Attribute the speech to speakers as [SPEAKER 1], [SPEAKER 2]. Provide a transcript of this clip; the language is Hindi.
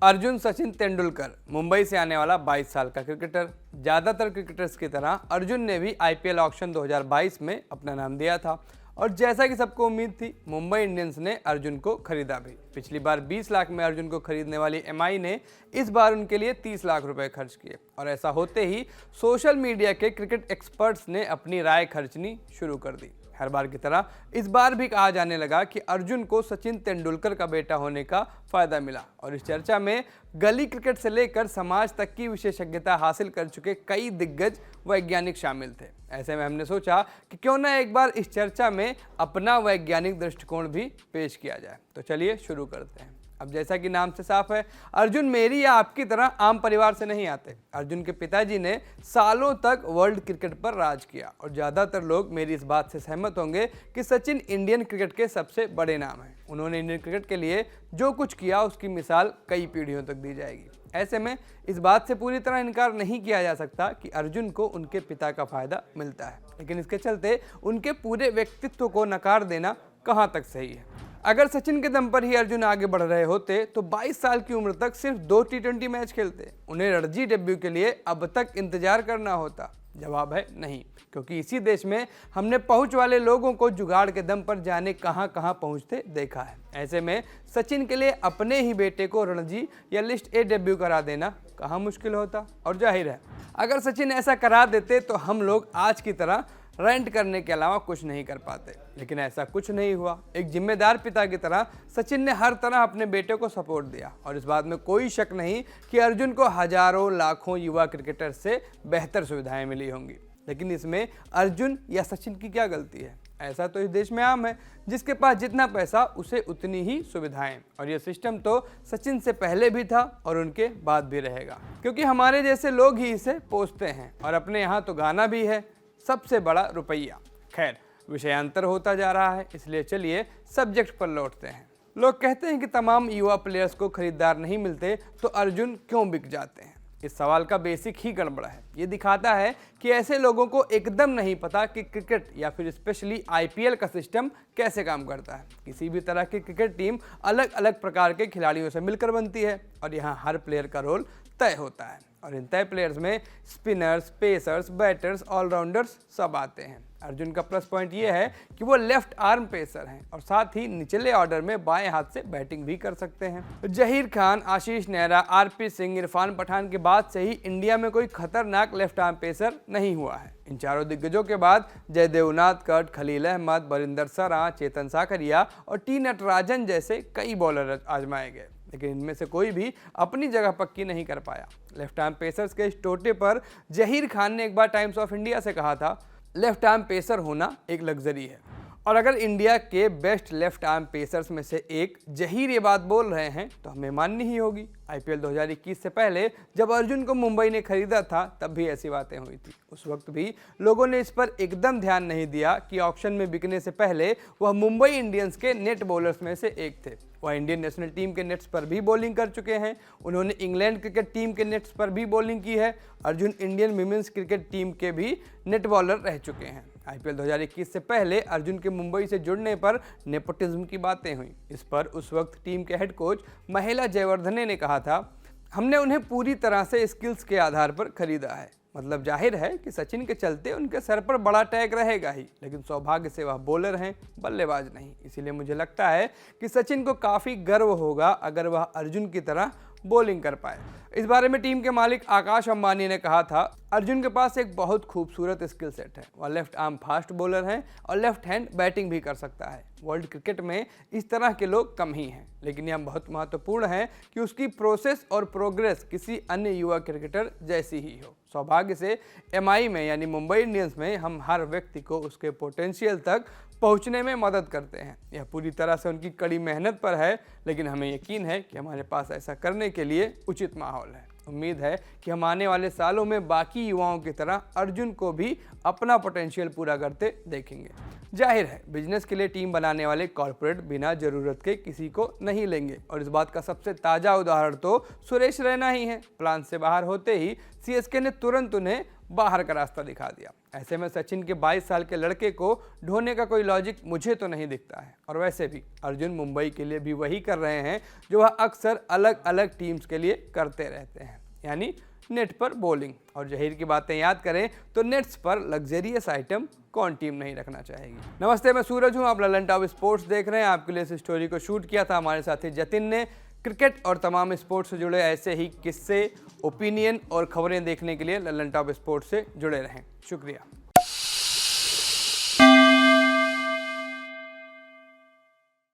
[SPEAKER 1] अर्जुन सचिन तेंदुलकर मुंबई से आने वाला 22 साल का क्रिकेटर। ज़्यादातर क्रिकेटर्स की तरह अर्जुन ने भी आईपीएल ऑक्शन 2022 में अपना नाम दिया था और जैसा कि सबको उम्मीद थी, मुंबई इंडियंस ने अर्जुन को खरीदा भी। पिछली बार 20 लाख में अर्जुन को खरीदने वाली एमआई ने इस बार उनके लिए 30 लाख रुपए खर्च किए और ऐसा होते ही सोशल मीडिया के क्रिकेट एक्सपर्ट्स ने अपनी राय खर्चनी शुरू कर दी। हर बार की तरह इस बार भी कहा जाने लगा कि अर्जुन को सचिन तेंदुलकर का बेटा होने का फायदा मिला और इस चर्चा में गली क्रिकेट से लेकर समाज तक की विशेषज्ञता हासिल कर चुके कई दिग्गज वैज्ञानिक शामिल थे। ऐसे में हमने सोचा कि क्यों ना एक बार इस चर्चा में अपना वैज्ञानिक दृष्टिकोण भी पेश किया जाए। तो चलिए शुरू करते हैं। अब जैसा कि नाम से साफ है, अर्जुन मेरी या आपकी तरह आम परिवार से नहीं आते। अर्जुन के पिताजी ने सालों तक वर्ल्ड क्रिकेट पर राज किया और ज़्यादातर लोग मेरी इस बात से सहमत होंगे कि सचिन इंडियन क्रिकेट के सबसे बड़े नाम हैं। उन्होंने इंडियन क्रिकेट के लिए जो कुछ किया उसकी मिसाल कई पीढ़ियों तक दी जाएगी। ऐसे में इस बात से पूरी तरह इनकार नहीं किया जा सकता कि अर्जुन को उनके पिता का फायदा मिलता है, लेकिन इसके चलते उनके पूरे व्यक्तित्व को नकार देना कहाँ तक सही है। अगर सचिन के दम पर ही अर्जुन आगे बढ़ रहे होते तो 22 साल की उम्र तक सिर्फ 2 टी20 मैच खेलते। उन्हें रणजी डेब्यू के लिए अब तक इंतजार करना होता। जवाब है नहीं, क्योंकि इसी देश में हमने पहुंच वाले लोगों को जुगाड़ के दम पर जाने कहां कहां पहुंचते देखा है। ऐसे में सचिन के लिए अपने ही बेटे को रणजी या लिस्ट ए डेब्यू करा देना कहां मुश्किल होता। और जाहिर है, अगर सचिन ऐसा करा देते तो हम लोग आज की तरह रेंट करने के अलावा कुछ नहीं कर पाते, लेकिन ऐसा कुछ नहीं हुआ। एक जिम्मेदार पिता की तरह सचिन ने हर तरह अपने बेटे को सपोर्ट दिया और इस बात में कोई शक नहीं कि अर्जुन को हजारों लाखों युवा क्रिकेटर से बेहतर सुविधाएं मिली होंगी। लेकिन इसमें अर्जुन या सचिन की क्या गलती है? ऐसा तो इस देश में आम है, जिसके पास जितना पैसा उसे उतनी ही सुविधाएं, और यह सिस्टम तो सचिन से पहले भी था और उनके बाद भी रहेगा, क्योंकि हमारे जैसे लोग ही इसे पोसते हैं। और अपने यहाँ तो गाना भी है, सबसे बड़ा रुपया। खैर, विषयांतर होता जा रहा है, इसलिए चलिए सब्जेक्ट पर लौटते हैं। लोग कहते हैं कि तमाम युवा प्लेयर्स को खरीदार नहीं मिलते तो अर्जुन क्यों बिक जाते हैं। इस सवाल का बेसिक ही गड़बड़ है। ये दिखाता है कि ऐसे लोगों को एकदम नहीं पता कि क्रिकेट या फिर स्पेशली आईपीएल का सिस्टम कैसे काम करता है। किसी भी तरह की क्रिकेट टीम अलग अलग प्रकार के खिलाड़ियों से मिलकर बनती है और यहाँ हर प्लेयर का रोल तय होता है और इन तय प्लेयर्स में स्पिनर्स, पेसर्स, बैटर्स, ऑलराउंडर्स सब आते हैं। अर्जुन का प्लस पॉइंट ये है कि वो लेफ्ट आर्म पेसर हैं और साथ ही निचले ऑर्डर में बाएं हाथ से बैटिंग भी कर सकते हैं। जहीर खान, आशीष नेहरा, आरपी सिंह, इरफान पठान के बाद से ही इंडिया में कोई खतरनाक लेफ्ट आर्म पेसर नहीं हुआ है। इन चारों दिग्गजों के बाद जयदेव उनादकट, खलील अहमद, बरिंदर सरा, चेतन साकरिया और टी नटराजन जैसे कई बॉलर आजमाए गए, लेकिन इनमें से कोई भी अपनी जगह पक्की नहीं कर पाया। लेफ्ट आर्म पेसर्स के इस टोटे पर जहीर खान ने एक बार टाइम्स ऑफ इंडिया से कहा था, लेफ्ट आर्म पेसर होना एक लग्जरी है। और अगर इंडिया के बेस्ट लेफ्ट आर्म पेसर्स में से एक जहीर ये बात बोल रहे हैं तो हमें माननी ही होगी। आईपीएल 2021 से पहले जब अर्जुन को मुंबई ने खरीदा था तब भी ऐसी बातें हुई थी। उस वक्त भी लोगों ने इस पर एकदम ध्यान नहीं दिया कि ऑक्शन में बिकने से पहले वह मुंबई इंडियंस के नेट बॉलर्स में से एक थे। वह इंडियन नेशनल टीम के नेट्स पर भी बॉलिंग कर चुके हैं। उन्होंने इंग्लैंड क्रिकेट टीम के नेट्स पर भी बॉलिंग की है। Arjun Indian women's cricket team के भी नेट बॉलर रह चुके हैं। आईपीएल 2021 से पहले अर्जुन के मुंबई से जुड़ने पर नेपोटिज्म की बातें हुई। इस पर उस वक्त टीम के हेड कोच महिला जयवर्धने ने कहा था, हमने उन्हें पूरी तरह से स्किल्स के आधार पर खरीदा है। मतलब जाहिर है कि सचिन के चलते उनके सर पर बड़ा टैग रहेगा ही, लेकिन सौभाग्य से वह बॉलर हैं, बल्लेबाज नहीं। इसीलिए मुझे लगता है कि सचिन को काफ़ी गर्व होगा अगर वह अर्जुन की तरह बॉलिंग कर पाए। इस बारे में टीम के मालिक आकाश अंबानी ने कहा था, अर्जुन के पास एक बहुत खूबसूरत स्किल सेट है। वह लेफ्ट आर्म फास्ट बॉलर हैं और लेफ्ट हैंड बैटिंग भी कर सकता है। वर्ल्ड क्रिकेट में इस तरह के लोग कम ही हैं, लेकिन यह बहुत महत्वपूर्ण है कि उसकी प्रोसेस और प्रोग्रेस किसी अन्य युवा क्रिकेटर जैसी ही हो। सौभाग्य से एमआई में यानी मुंबई इंडियंस में हम हर व्यक्ति को उसके पोटेंशियल तक पहुंचने में मदद करते हैं। यह पूरी तरह से उनकी कड़ी मेहनत पर है, लेकिन हमें यकीन है कि हमारे पास ऐसा करने के लिए उचित माहौल है। उम्मीद है कि हम आने वाले सालों में बाकी युवाओं की तरह अर्जुन को भी अपना पोटेंशियल पूरा करते देखेंगे। जाहिर है, बिजनेस के लिए टीम बनाने वाले कॉर्पोरेट बिना जरूरत के किसी को नहीं लेंगे और इस बात का सबसे ताज़ा उदाहरण तो सुरेश रैना ही है। प्लान से बाहर होते ही सीएसके ने तुरंत उन्हें बाहर का रास्ता दिखा दिया। ऐसे में सचिन के 22 साल के लड़के को ढोने का कोई लॉजिक मुझे तो नहीं दिखता है। और वैसे भी अर्जुन मुंबई के लिए भी वही कर रहे हैं जो वह अक्सर अलग अलग टीम्स के लिए करते रहते हैं, यानी नेट पर बॉलिंग। और जहीर की बातें याद करें तो नेट्स पर लग्जरियस आइटम कौन टीम नहीं रखना चाहेगी। नमस्ते, मैं सूरज हूं, आप ललन टॉप स्पोर्ट्स देख रहे हैं। आपके लिए इस स्टोरी को शूट किया था हमारे साथी जतिन ने। क्रिकेट और तमाम स्पोर्ट्स से जुड़े ऐसे ही किस्से, ओपिनियन और खबरें देखने के लिए ललन टॉप स्पोर्ट्स से जुड़े रहें। शुक्रिया।